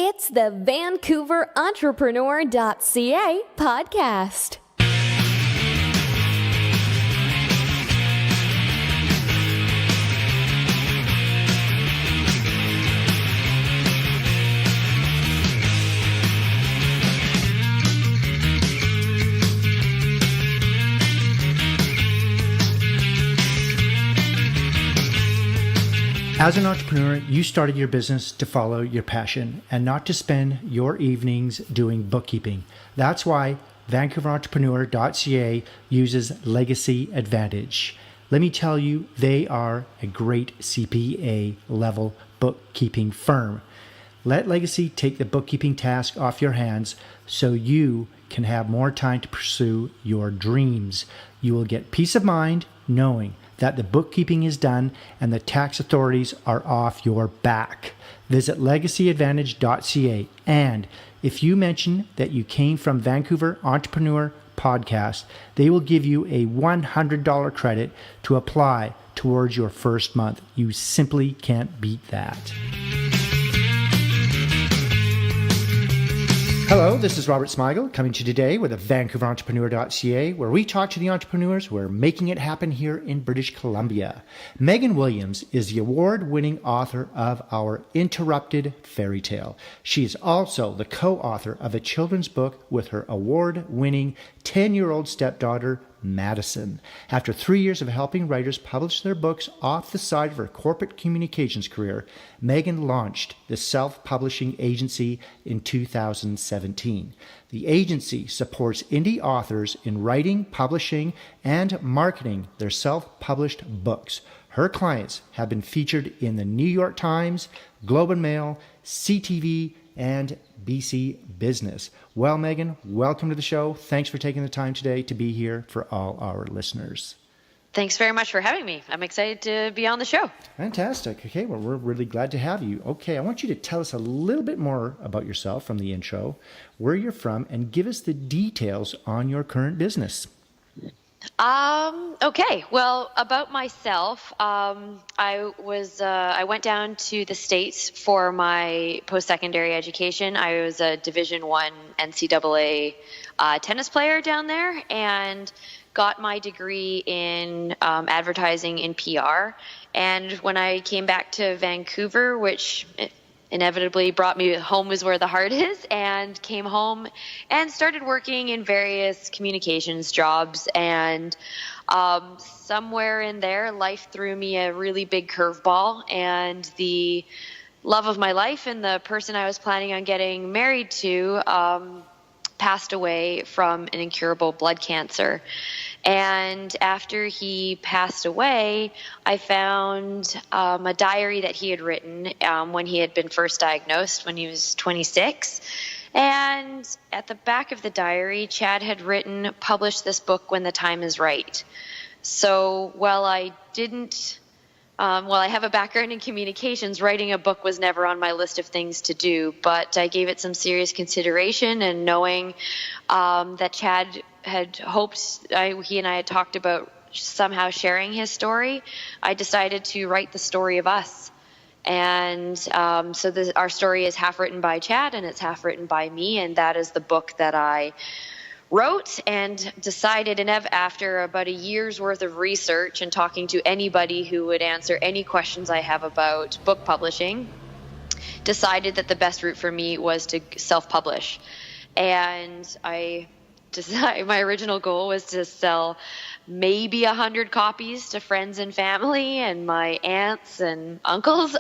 It's the VancouverEntrepreneur.ca podcast. As an entrepreneur, you started your business to follow your passion and not to spend your evenings doing bookkeeping. That's why VancouverEntrepreneur.ca uses Legacy Advantage. Let me tell you, they are a great CPA level bookkeeping firm. Let Legacy take the bookkeeping task off your hands so you can have more time to pursue your dreams. You will get peace of mind knowing that the bookkeeping is done and the tax authorities are off your back. Visit legacyadvantage.ca, and if you mention that you came from Vancouver Entrepreneur Podcast, they will give you a $100 credit to apply towards your first month. You simply can't beat that. Hello, this is Robert Smigel coming to you today with a VancouverEntrepreneur.ca, where we talk to the entrepreneurs who are making it happen here in British Columbia. Megan Williams is the award-winning author of Our Interrupted Fairy Tale. She is also the co-author of a children's book with her award-winning 10-year-old stepdaughter, Madison. After 3 years of helping writers publish their books off the side of her corporate communications career, Megan launched the self-publishing agency in 2017. The agency supports indie authors in writing, publishing, and marketing their self-published books. Her clients have been featured in the New York Times, Globe and Mail, CTV, and BC Business. Well, Megan, welcome to the show. Thanks for taking the time today to be here for all our listeners. Thanks very much for having me. I'm excited to be on the show. Fantastic. Okay, well, we're really glad to have you. Okay, I want you to tell us a little bit more about yourself from the intro, where you're from, and give us the details on your current business. Okay. Well, about myself, I went down to the States for my post-secondary education. I was a Division I NCAA tennis player down there and got my degree in advertising in PR. And when I came back to Vancouver, which inevitably brought me home is where the heart is, and came home and started working in various communications jobs. And somewhere in there, life threw me a really big curveball, and the love of my life and the person I was planning on getting married to passed away from an incurable blood cancer. And after he passed away, I found a diary that he had written when he had been first diagnosed when he was 26. And at the back of the diary, Chad had written, "Publish this book when the time is right." So while I have a background in communications, writing a book was never on my list of things to do, but I gave it some serious consideration, and knowing that Chad had hoped, he and I had talked about somehow sharing his story, I decided to write the story of us. And our story is half written by Chad and it's half written by me, and that is the book that I wrote and decided, and after about a year's worth of research and talking to anybody who would answer any questions I have about book publishing, decided that the best route for me was to self-publish. And my original goal was to sell maybe 100 copies to friends and family and my aunts and uncles.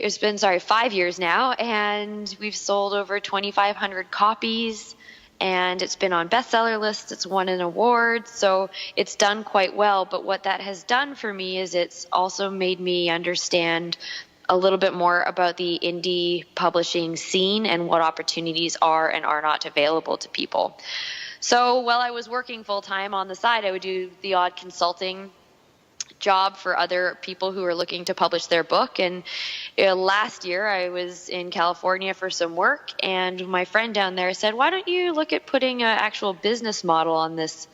It's been 5 years now, and we've sold over 2,500 copies, and it's been on bestseller lists. It's won an award, so it's done quite well. But what that has done for me is it's also made me understand a little bit more about the indie publishing scene and what opportunities are and are not available to people. So while I was working full-time on the side, I would do the odd consulting job for other people who are looking to publish their book. And last year I was in California for some work, and my friend down there said, "Why don't you look at putting an actual business model on this,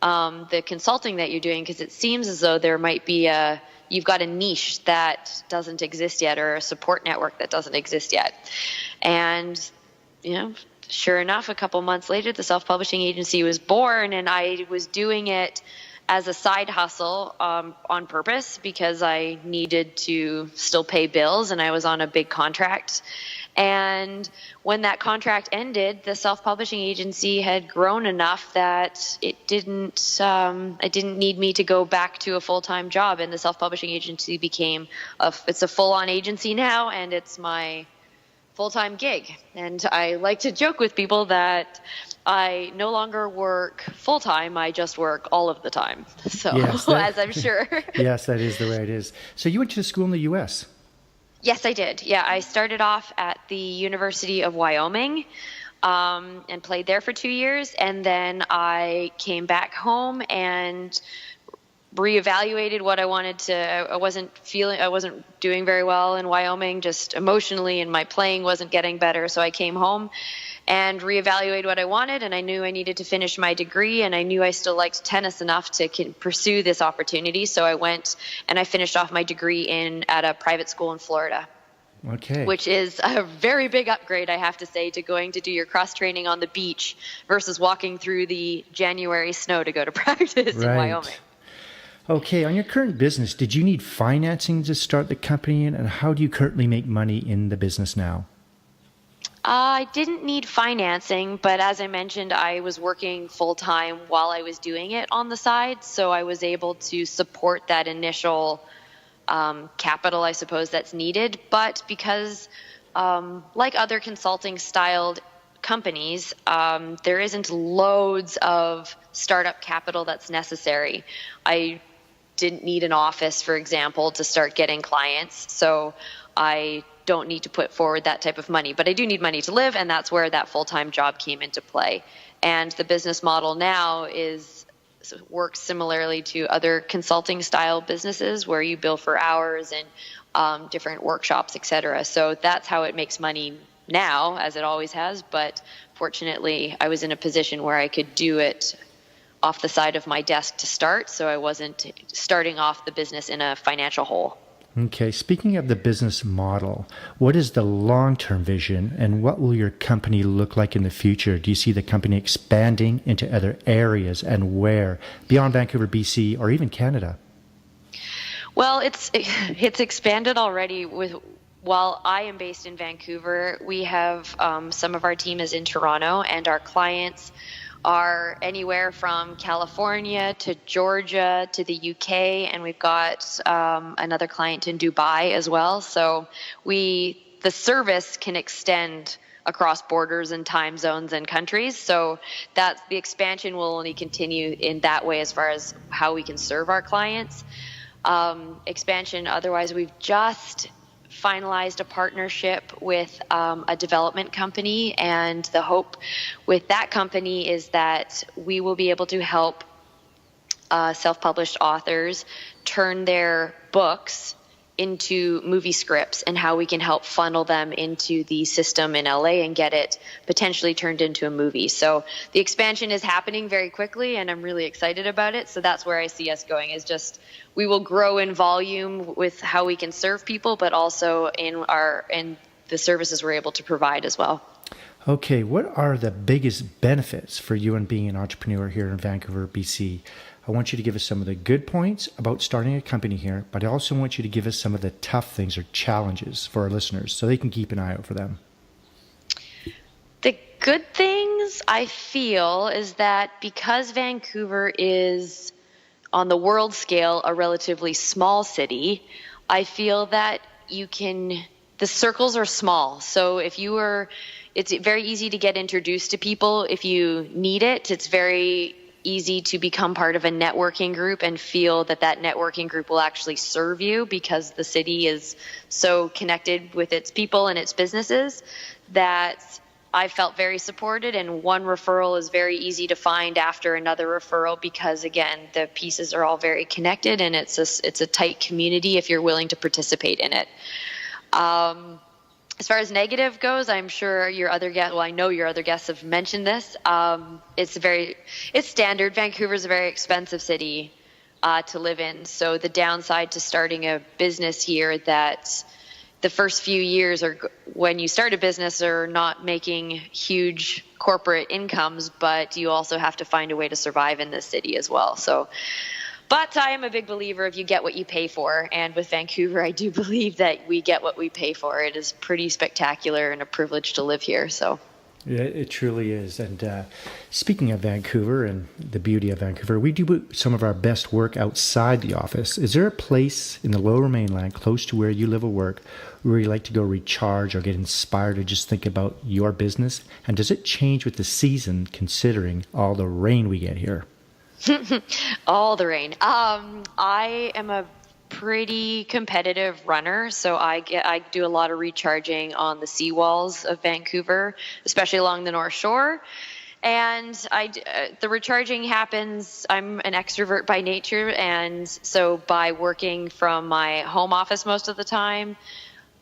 the consulting that you're doing, because it seems as though there might be a you've got a niche that doesn't exist yet, or a support network that doesn't exist yet. And, sure enough, a couple months later, the self-publishing agency was born, and I was doing it as a side hustle on purpose because I needed to still pay bills, and I was on a big contract. And when that contract ended, the self-publishing agency had grown enough that it didn't need me to go back to a full-time job, and the self-publishing agency became it's a full-on agency now, and it's my full-time gig. And I like to joke with people that I no longer work full-time, I just work all of the time. So, yes, as I'm sure. Yes, that is the way it is. So you went to school in the U.S.? Yes, I did. Yeah, I started off at the University of Wyoming and played there for 2 years. And then I came back home and reevaluated what I wanted to. I wasn't doing very well in Wyoming, just emotionally, and my playing wasn't getting better. So I came home and reevaluated what I wanted, and I knew I needed to finish my degree, and I knew I still liked tennis enough to pursue this opportunity. So I went and I finished off my degree at a private school in Florida. Okay. Which is a very big upgrade, I have to say, to going to do your cross training on the beach versus walking through the January snow to go to practice in Wyoming. Okay, on your current business, did you need financing to start the company, and how do you currently make money in the business now? I didn't need financing, but as I mentioned, I was working full-time while I was doing it on the side, so I was able to support that initial capital, I suppose, that's needed. But because, like other consulting-styled companies, there isn't loads of startup capital that's necessary. I didn't need an office, for example, to start getting clients, so I don't need to put forward that type of money, but I do need money to live, and that's where that full-time job came into play. And the business model now works similarly to other consulting style businesses where you bill for hours and different workshops, etc. So that's how it makes money now, as it always has. But fortunately, I was in a position where I could do it off the side of my desk to start, so I wasn't starting off the business in a financial hole. Okay, speaking of the business model, what is the long-term vision, and what will your company look like in the future? Do you see the company expanding into other areas, and where, beyond Vancouver, BC, or even Canada? Well, it's expanded already. While I am based in Vancouver, we have some of our team is in Toronto, and our clients are anywhere from California to Georgia to the UK, and we've got another client in Dubai as well. So the service can extend across borders and time zones and countries. So that's the expansion will only continue in that way as far as how we can serve our clients. Expansion, otherwise, we've just finalized a partnership with a development company, and the hope with that company is that we will be able to help self-published authors turn their books into movie scripts, and how we can help funnel them into the system in LA and get it potentially turned into a movie. So the expansion is happening very quickly, and I'm really excited about it. So that's where I see us going, is just we will grow in volume with how we can serve people, but also in the services we're able to provide as well. Okay, what are the biggest benefits for you in being an entrepreneur here in Vancouver, BC? I want you to give us some of the good points about starting a company here, but I also want you to give us some of the tough things or challenges for our listeners so they can keep an eye out for them. The good things I feel is that because Vancouver is, on the world scale, a relatively small city, I feel that the circles are small. So it's very easy to get introduced to people if you need it. It's very easy to become part of a networking group and feel that networking group will actually serve you, because the city is so connected with its people and its businesses that I felt very supported, and one referral is very easy to find after another referral, because again, the pieces are all very connected, and it's a tight community if you're willing to participate in it. As far as negative goes, I'm sure I know your other guests have mentioned this. It's standard. Vancouver's a very expensive city. to live in. So the downside to starting a business here, that the first few years are when you start a business are not making huge corporate incomes, but you also have to find a way to survive in this city as well. So, but I am a big believer of you get what you pay for. And with Vancouver, I do believe that we get what we pay for. It is pretty spectacular and a privilege to live here. So. Yeah, it truly is. And speaking of Vancouver and the beauty of Vancouver, we do some of our best work outside the office. Is there a place in the Lower Mainland close to where you live or work where you like to go recharge or get inspired to just think about your business? And does it change with the season considering all the rain we get here? All the rain. I am a pretty competitive runner, so I do a lot of recharging on the seawalls of Vancouver, especially along the North Shore. And the recharging happens. I'm an extrovert by nature, and so by working from my home office most of the time,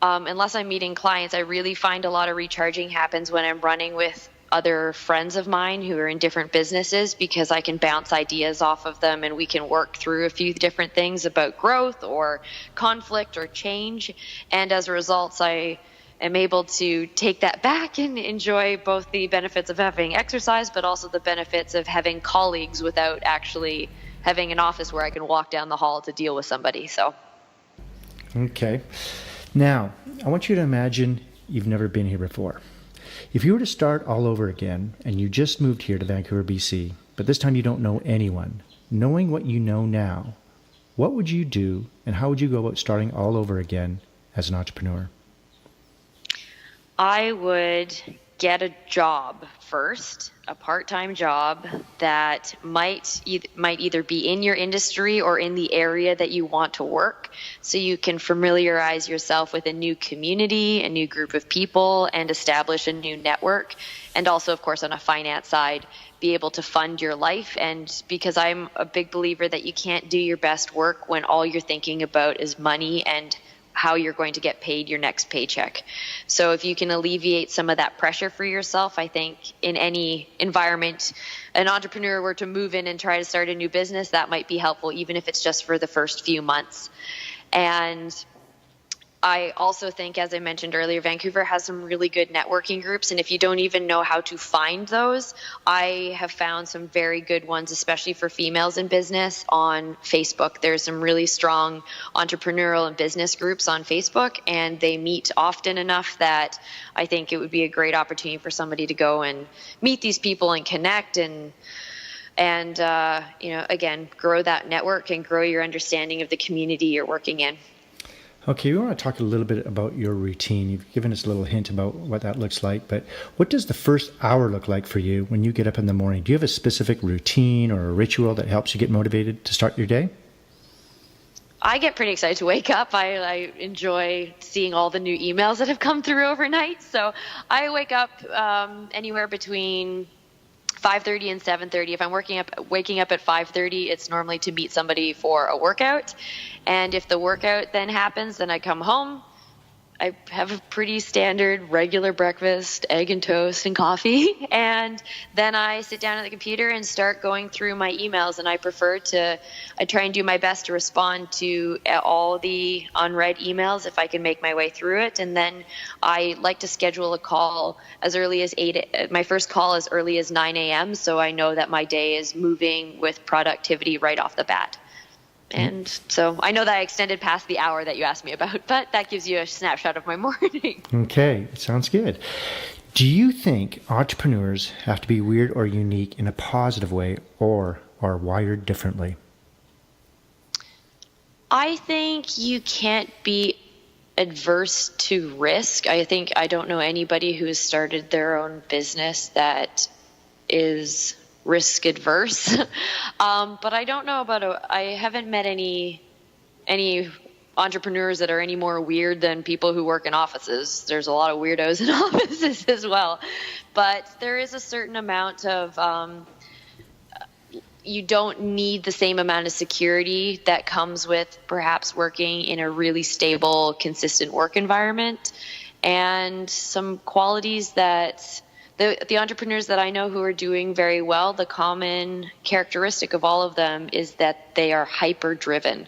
unless I'm meeting clients, I really find a lot of recharging happens when I'm running with other friends of mine who are in different businesses, because I can bounce ideas off of them and we can work through a few different things about growth or conflict or change. And as a result, I am able to take that back and enjoy both the benefits of having exercise, but also the benefits of having colleagues without actually having an office where I can walk down the hall to deal with somebody. So. Okay. Now, I want you to imagine you've never been here before. If you were to start all over again and you just moved here to Vancouver, BC, but this time you don't know anyone, knowing what you know now, what would you do and how would you go about starting all over again as an entrepreneur? I would get a job first, a part-time job that might either be in your industry or in the area that you want to work, so you can familiarize yourself with a new community, a new group of people, and establish a new network. And also, of course, on a finance side, be able to fund your life. And because I'm a big believer that you can't do your best work when all you're thinking about is money and how you're going to get paid your next paycheck. So if you can alleviate some of that pressure for yourself, I think in any environment an entrepreneur were to move in and try to start a new business, that might be helpful, even if it's just for the first few months. And I also think, as I mentioned earlier, Vancouver has some really good networking groups. And if you don't even know how to find those, I have found some very good ones, especially for females in business, on Facebook. There's some really strong entrepreneurial and business groups on Facebook, and they meet often enough that I think it would be a great opportunity for somebody to go and meet these people and connect and again, grow that network and grow your understanding of the community you're working in. Okay, we want to talk a little bit about your routine. You've given us a little hint about what that looks like, but what does the first hour look like for you when you get up in the morning? Do you have a specific routine or a ritual that helps you get motivated to start your day? I get pretty excited to wake up. I enjoy seeing all the new emails that have come through overnight. So I wake up anywhere between 5:30 and 7:30. If I'm waking up at 5:30, it's normally to meet somebody for a workout. And if the workout then happens, then I come home. I have a pretty standard regular breakfast, egg and toast and coffee. And then I sit down at the computer and start going through my emails. And I try and do my best to respond to all the unread emails if I can make my way through it. And then I like to schedule a call as early as 8, my first call as early as 9 a.m. So I know that my day is moving with productivity right off the bat. And so I know that I extended past the hour that you asked me about, but that gives you a snapshot of my morning. Okay, sounds good. Do you think entrepreneurs have to be weird or unique in a positive way or are wired differently? I think you can't be adverse to risk. I don't know anybody who has started their own business that is risk adverse. But I don't know I haven't met any entrepreneurs that are any more weird than people who work in offices. There's a lot of weirdos in offices as well. But there is a certain amount of, you don't need the same amount of security that comes with perhaps working in a really stable, consistent work environment, and some qualities that the entrepreneurs that I know who are doing very well, the common characteristic of all of them is that they are hyper driven.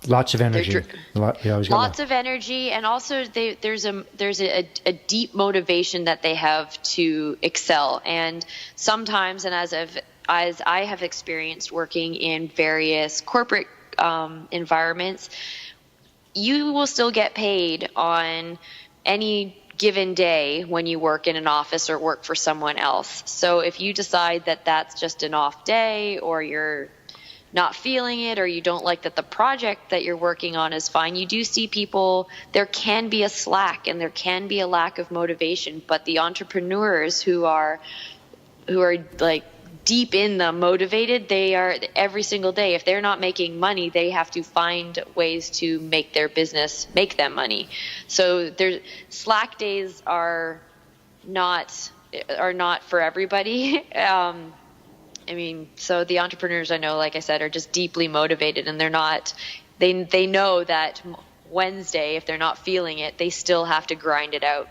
Lots of energy. Lots of energy, and also there's a deep motivation that they have to excel. And sometimes, and as I have experienced working in various corporate environments, you will still get paid on any given day when you work in an office or work for someone else. So if you decide that that's just an off day, or you're not feeling it, or you don't like that the project that you're working on is fine, you do see people, there can be a slack and there can be a lack of motivation. But the entrepreneurs who are like deep in the motivated, they are every single day, if they're not making money, they have to find ways to make their business make them money. So there's slack days are not for everybody. So the entrepreneurs I know, like I said, are just deeply motivated, and they know that Wednesday, if they're not feeling it, they still have to grind it out.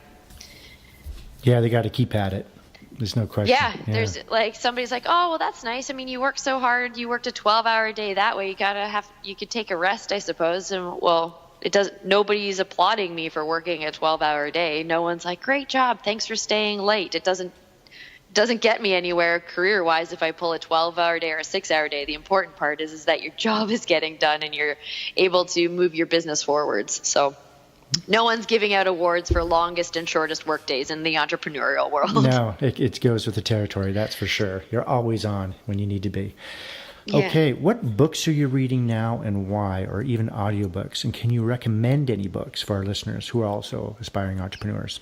Yeah, they got to keep at it. There's no question. Yeah, there's like, somebody's like, oh, well, that's nice. I mean, you work so hard. You worked a 12-hour day that way. You could take a rest, I suppose. And well, nobody's applauding me for working a 12-hour day. No one's like, great job. Thanks for staying late. It doesn't get me anywhere career-wise if I pull a 12-hour day or a 6-hour day. The important part is that your job is getting done and you're able to move your business forwards. So no one's giving out awards for longest and shortest work days in the entrepreneurial world. No, it goes with the territory, that's for sure. You're always on when you need to be. Yeah. Okay, what books are you reading now and why, or even audiobooks? And can you recommend any books for our listeners who are also aspiring entrepreneurs?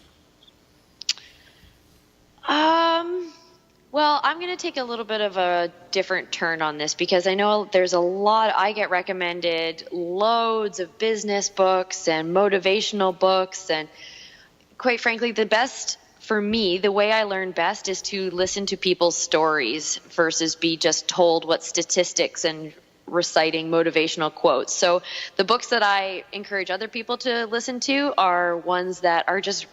Well, I'm going to take a little bit of a different turn on this, because I know there's I get recommended loads of business books and motivational books. And quite frankly, for me, the way I learn best is to listen to people's stories versus be just told what statistics and reciting motivational quotes. So the books that I encourage other people to listen to are ones that are just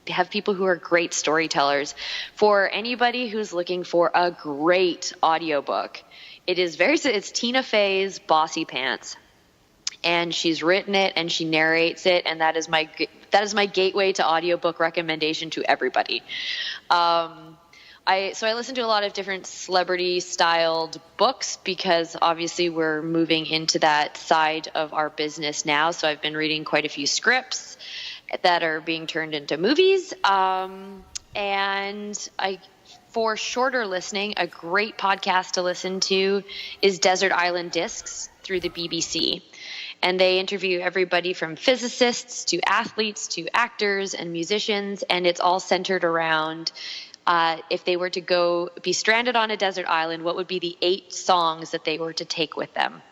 have people who are great storytellers. For anybody who's looking for a great audiobook, it's Tina Fey's Bossy Pants, and she's written it and she narrates it, and that is my gateway to audiobook recommendation to everybody. I listen to a lot of different celebrity styled books, because obviously we're moving into that side of our business now. So I've been reading quite a few scripts that are being turned into movies. For shorter listening, a great podcast to listen to is Desert Island Discs through the BBC. And they interview everybody from physicists to athletes to actors and musicians. And it's all centered around if they were to be stranded on a desert island, what would be the 8 songs that they were to take with them?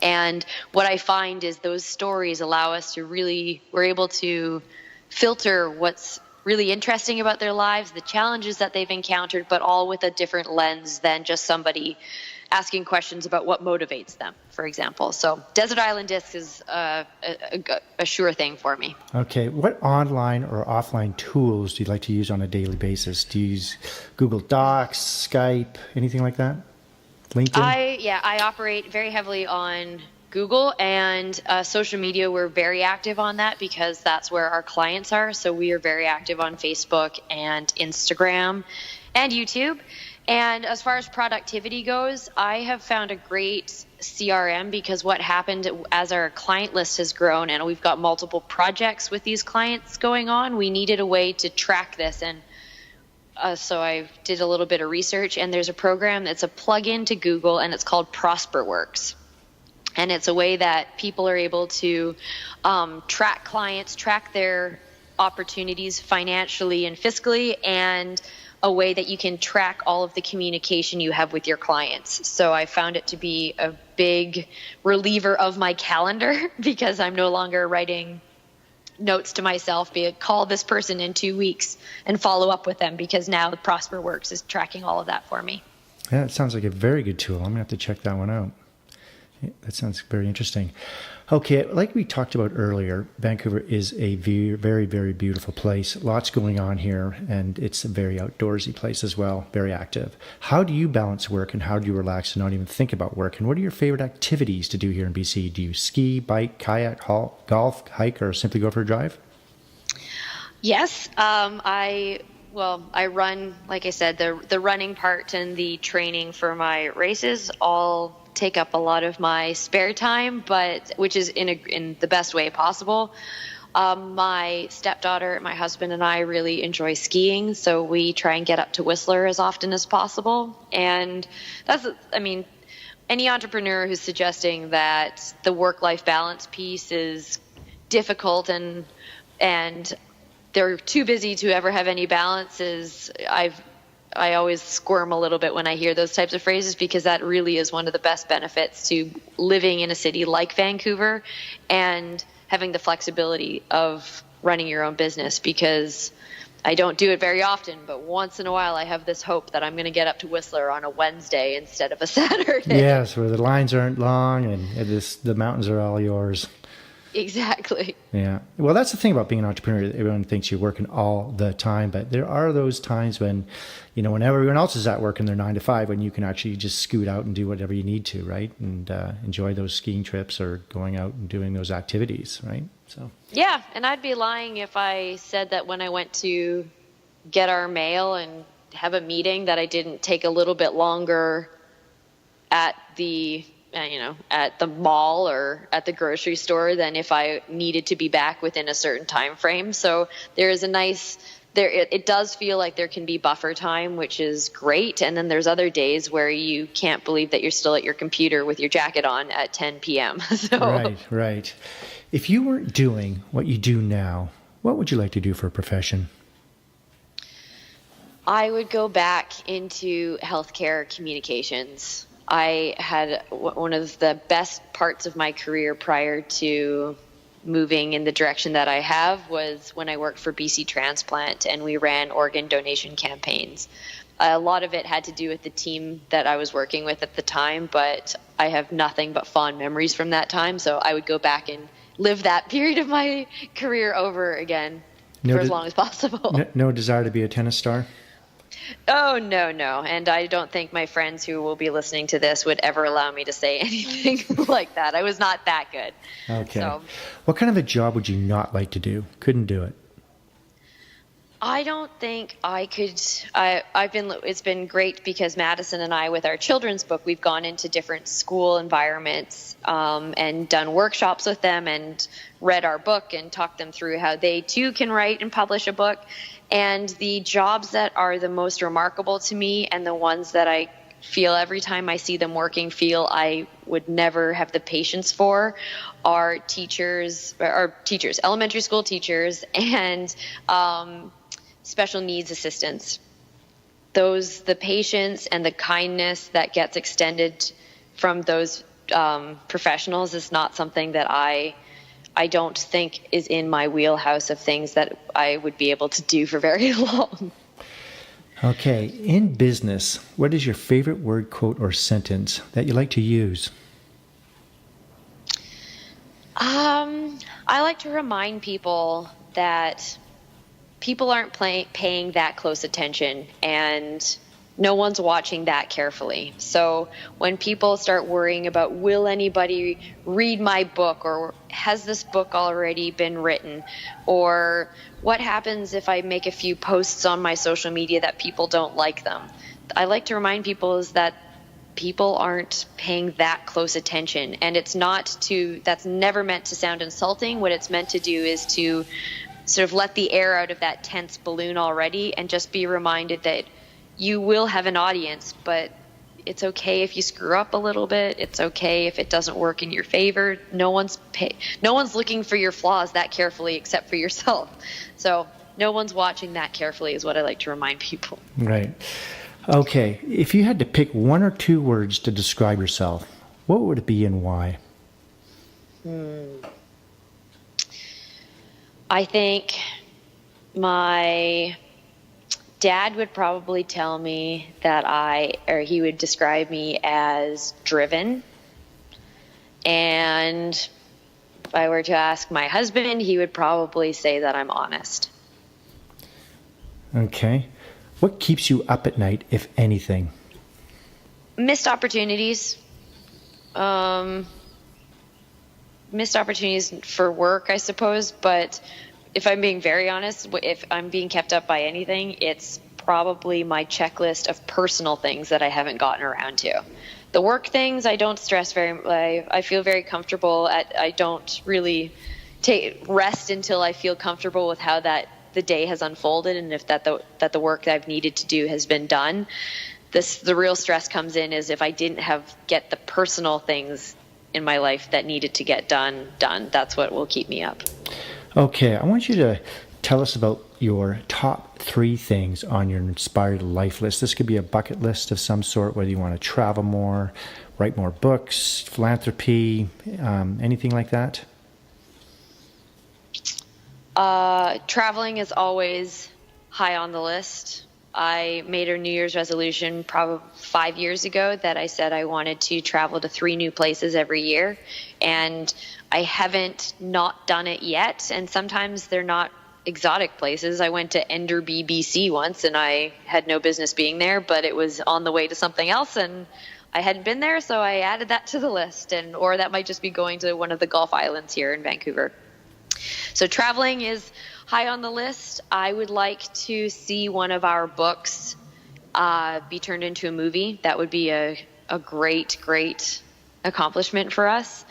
And what I find is those stories allow us to we're able to filter what's really interesting about their lives, the challenges that they've encountered, but all with a different lens than just somebody asking questions about what motivates them, for example. So Desert Island Discs is a sure thing for me. Okay. What online or offline tools do you like to use on a daily basis? Do you use Google Docs, Skype, anything like that? LinkedIn? I operate very heavily on Google and social media. We're very active on that because that's where our clients are. So we are very active on Facebook and Instagram and YouTube. And as far as productivity goes, I have found a great CRM, because what happened as our client list has grown and we've got multiple projects with these clients going on, we needed a way to track this. And so I did a little bit of research, and there's a program that's a plug-in to Google, and it's called ProsperWorks. And it's a way that people are able to track clients, track their opportunities financially and fiscally, and a way that you can track all of the communication you have with your clients. So I found it to be a big reliever of my calendar, because I'm no longer writing notes to myself, call this person in 2 weeks and follow up with them, because now ProsperWorks is tracking all of that for me. Yeah, it sounds like a very good tool. I'm going to have to check that one out. That sounds very interesting. Okay, like we talked about earlier, Vancouver is a very, very, very beautiful place. Lots going on here, and it's a very outdoorsy place as well, very active. How do you balance work and how do you relax and not even think about work? And what are your favorite activities to do here in BC? Do you ski, bike, kayak, golf, hike, or simply go for a drive? Yes, I run, like I said, the running part and the training for my races all take up a lot of my spare time, but which is in the best way possible. My stepdaughter, my husband, and I really enjoy skiing, so we try and get up to Whistler as often as possible. And any entrepreneur who's suggesting that the work-life balance piece is difficult and they're too busy to ever have any balance I always squirm a little bit when I hear those types of phrases, because that really is one of the best benefits to living in a city like Vancouver and having the flexibility of running your own business, because I don't do it very often, but once in a while I have this hope that I'm going to get up to Whistler on a Wednesday instead of a Saturday. Yes, where the lines aren't long and the mountains are all yours. Exactly. Yeah. Well, that's the thing about being an entrepreneur. Everyone thinks you're working all the time, but there are those times when, when everyone else is at work in their 9 to 5, when you can actually just scoot out and do whatever you need to, right? And enjoy those skiing trips or going out and doing those activities, right? So. Yeah, and I'd be lying if I said that when I went to get our mail and have a meeting that I didn't take a little bit longer at the mall or at the grocery store than if I needed to be back within a certain time frame. So there is it does feel like there can be buffer time, which is great. And then there's other days where you can't believe that you're still at your computer with your jacket on at 10 p.m. So. Right. If you weren't doing what you do now, what would you like to do for a profession? I would go back into healthcare communications. I had one of the best parts of my career prior to moving in the direction that I have was when I worked for BC Transplant and we ran organ donation campaigns. A lot of it had to do with the team that I was working with at the time, but I have nothing but fond memories from that time. So I would go back and live that period of my career over again for as long as possible. No desire to be a tennis star? Oh, no. And I don't think my friends who will be listening to this would ever allow me to say anything like that. I was not that good. Okay. So, what kind of a job would you not like to do? Couldn't do it? I don't think I could. It's been great because Madison and I, with our children's book, we've gone into different school environments and done workshops with them and read our book and talked them through how they too can write and publish a book. And the jobs that are the most remarkable to me and the ones that I feel every time I see them working I would never have the patience for are teachers, elementary school teachers and special needs assistants. The patience and the kindness that gets extended from those professionals is not something that I don't think is in my wheelhouse of things that I would be able to do for very long. Okay. In business, what is your favorite word, quote, or sentence that you like to use? I like to remind people that people aren't paying that close attention and no one's watching that carefully. So when people start worrying about, will anybody read my book, or has this book already been written, or what happens if I make a few posts on my social media that people don't like them? I like to remind people is that people aren't paying that close attention, and that's never meant to sound insulting. What it's meant to do is to sort of let the air out of that tense balloon already and just be reminded that you will have an audience, but it's okay if you screw up a little bit. It's okay if it doesn't work in your favor. No one's looking for your flaws that carefully except for yourself. So no one's watching that carefully is what I like to remind people. Right. Okay. If you had to pick one or two words to describe yourself, what would it be and why? I think my Dad would probably tell me that he would describe me as driven, and I were to ask my husband, he would probably say that I'm honest. Okay. What keeps you up at night, if anything? Missed opportunities. Missed opportunities for work, I suppose. But if I'm being very honest, if I'm being kept up by anything, it's probably my checklist of personal things that I haven't gotten around to. The work things, I don't stress I feel very comfortable I don't really take rest until I feel comfortable with how the day has unfolded, and if that the work that I've needed to do has been done. The real stress comes in is if I didn't get the personal things in my life that needed to get done. That's what will keep me up. Okay, I want you to tell us about your top 3 things on your inspired life list. This could be a bucket list of some sort, whether you want to travel more, write more books, philanthropy, anything like that. Traveling is always high on the list. I made a New Year's resolution probably 5 years ago that I said I wanted to travel to 3 new places every year, and I haven't not done it yet. And sometimes they're not exotic places. I went to Enderby, BC once, and I had no business being there, but it was on the way to something else, and I hadn't been there, so I added that to the list. Or that might just be going to one of the Gulf Islands here in Vancouver. So traveling is high on the list. I would like to see one of our books be turned into a movie. That would be a great accomplishment for us.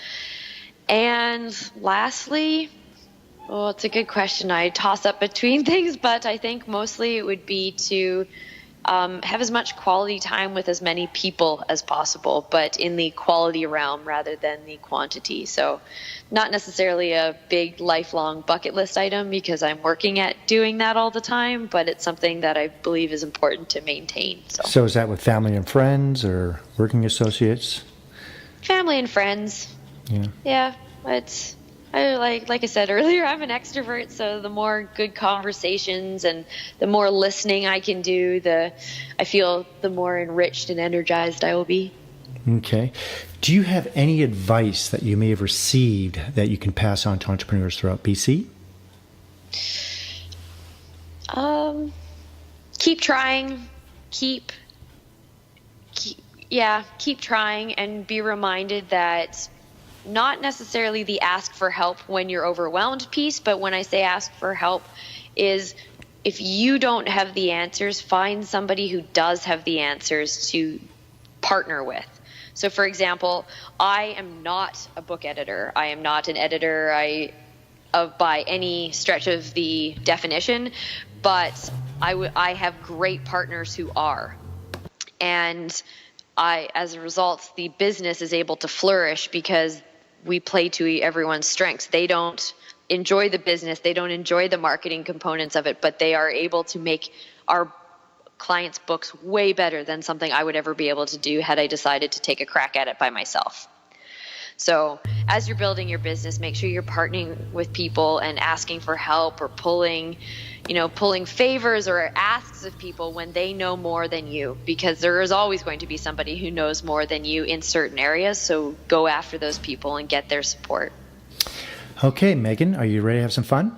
And lastly, it's a good question. I toss up between things, but I think mostly it would be to have as much quality time with as many people as possible, but in the quality realm rather than the quantity. So not necessarily a big lifelong bucket list item because I'm working at doing that all the time, but it's something that I believe is important to maintain. So is that with family and friends or working associates? Family and friends. Yeah, like I said earlier, I'm an extrovert, so the more good conversations and the more listening I can do, I feel the more enriched and energized I will be. Okay. Do you have any advice that you may have received that you can pass on to entrepreneurs throughout BC? Keep trying. Keep trying, and be reminded that not necessarily the ask for help when you're overwhelmed piece, but when I say ask for help is if you don't have the answers, find somebody who does have the answers to partner with. So for example, I am not a book editor. I am not an editor by any stretch of the definition, but I have great partners who are. And as a result, the business is able to flourish because we play to everyone's strengths. They don't enjoy the business. They don't enjoy the marketing components of it, but they are able to make our clients' books way better than something I would ever be able to do had I decided to take a crack at it by myself. So as you're building your business, make sure you're partnering with people and asking for help or pulling favors or asks of people when they know more than you, because there is always going to be somebody who knows more than you in certain areas. So go after those people and get their support. Okay, Megan, are you ready to have some fun?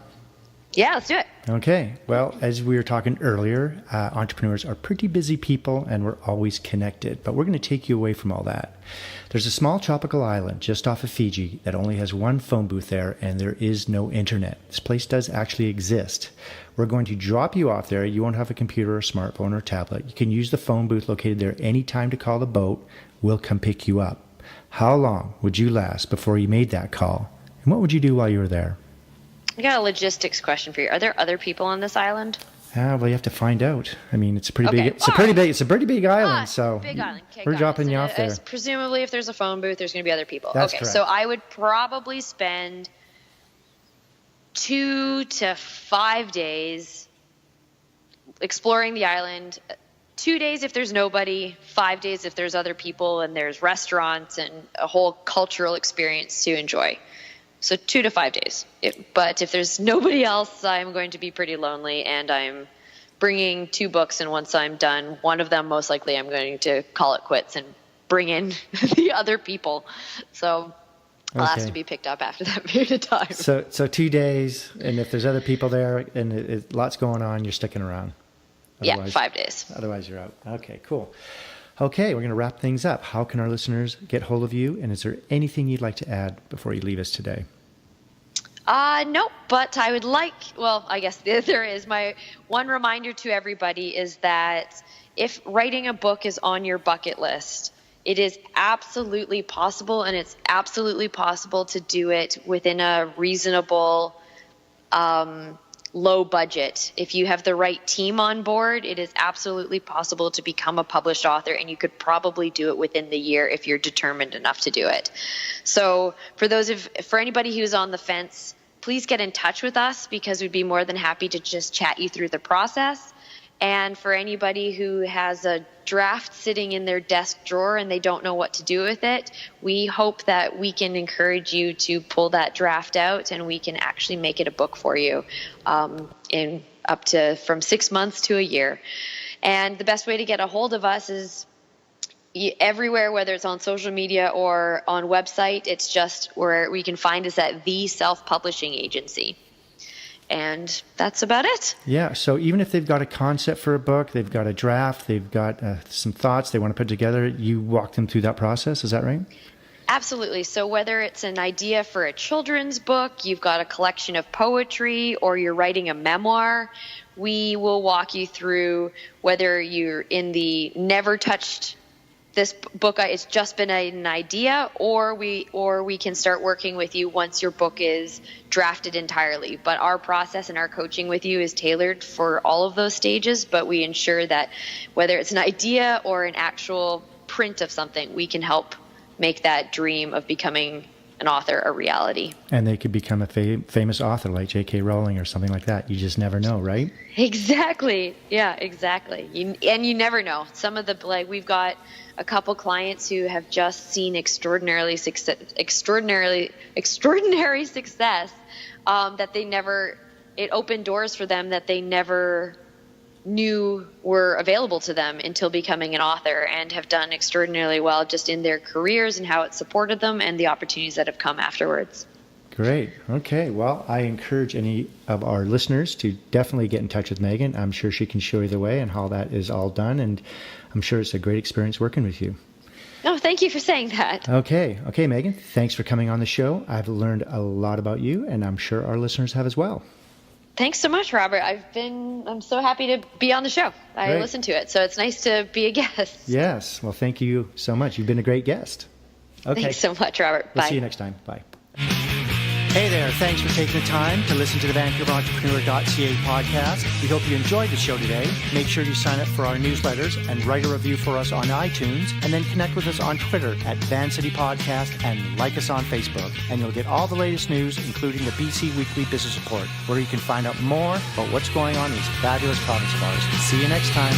Yeah, let's do it. Okay. Well, as we were talking earlier, entrepreneurs are pretty busy people and we're always connected, but we're going to take you away from all that. There's a small tropical island just off of Fiji that only has one phone booth there, and there is no internet. This place does actually exist. We're going to drop you off there. You won't have a computer or smartphone or tablet. You can use the phone booth located there anytime to call the boat. We'll come pick you up. How long would you last before you made that call? And what would you do while you were there? I got a logistics question for you. Are there other people on this island? Well, you have to find out. I mean, it's a pretty Okay. big. It's a pretty big island. So big island. Okay, we're got dropping it. you off there. Presumably, if there's a phone booth, there's going to be other people. That's okay, correct. so I would probably spend 2 to 5 days exploring the island. 2 days if there's nobody, 5 days if there's other people and there's restaurants and a whole cultural experience to enjoy. So 2 to 5 days. But if there's nobody else, I'm going to be pretty lonely, and I'm bringing 2 books, and once I'm done, one of them most likely I'm going to call it quits and bring in the other people. So I'll ask Okay. to be picked up after that period of time. So 2 days, and if there's other people there and lots going on, you're sticking around. Yeah, 5 days. Otherwise, you're out. Okay, cool. Okay, we're going to wrap things up. How can our listeners get hold of you? And is there anything you'd like to add before you leave us today? No, but I would I guess there is. My one reminder to everybody is that if writing a book is on your bucket list, it is absolutely possible, and it's absolutely possible to do it within a reasonable, low budget. If you have the right team on board, it is absolutely possible to become a published author, and you could probably do it within the year if you're determined enough to do it. So for anybody who's on the fence, please get in touch with us, because we'd be more than happy to just chat you through the process. And for anybody who has a draft sitting in their desk drawer and they don't know what to do with it, we hope that we can encourage you to pull that draft out, and we can actually make it a book for you in up to from 6 months to a year. And the best way to get a hold of us is everywhere, whether it's on social media or on website. It's just where we can find us at The Self-Publishing Agency. And that's about it. Yeah, so even if they've got a concept for a book, they've got a draft, they've got some thoughts they want to put together, you walk them through that process, is that right? Absolutely. So whether it's an idea for a children's book, you've got a collection of poetry, or you're writing a memoir, we will walk you through whether you're in the never touched this book, it's just been an idea, or we can start working with you once your book is drafted entirely. But our process and our coaching with you is tailored for all of those stages, but we ensure that whether it's an idea or an actual print of something, we can help make that dream of becoming an author a reality. And they could become a famous author like J.K. Rowling or something like that. You just never know, right? Exactly. Yeah, exactly. You never know. We've got a couple clients who have just seen extraordinary success that it opened doors for them that they never knew were available to them until becoming an author, and have done extraordinarily well just in their careers and how it supported them and the opportunities that have come afterwards. Great. Okay. Well, I encourage any of our listeners to definitely get in touch with Megan. I'm sure she can show you the way and how that is all done. And I'm sure it's a great experience working with you. Oh, thank you for saying that. Okay. Okay, Megan, thanks for coming on the show. I've learned a lot about you, and I'm sure our listeners have as well. Thanks so much, Robert. I'm so happy to be on the show. I Great. listen to it, so it's nice to be a guest. Yes. Well, thank you so much. You've been a great guest. Okay. Thanks so much, Robert. We'll Bye. see you next time. Bye. Hey there, thanks for taking the time to listen to the VancouverEntrepreneur.ca podcast. We hope you enjoyed the show today. Make sure you sign up for our newsletters and write a review for us on iTunes, and then connect with us on Twitter at Vancity Podcast, and like us on Facebook. And you'll get all the latest news, including the BC Weekly Business Report, where you can find out more about what's going on in this fabulous province of ours. See you next time.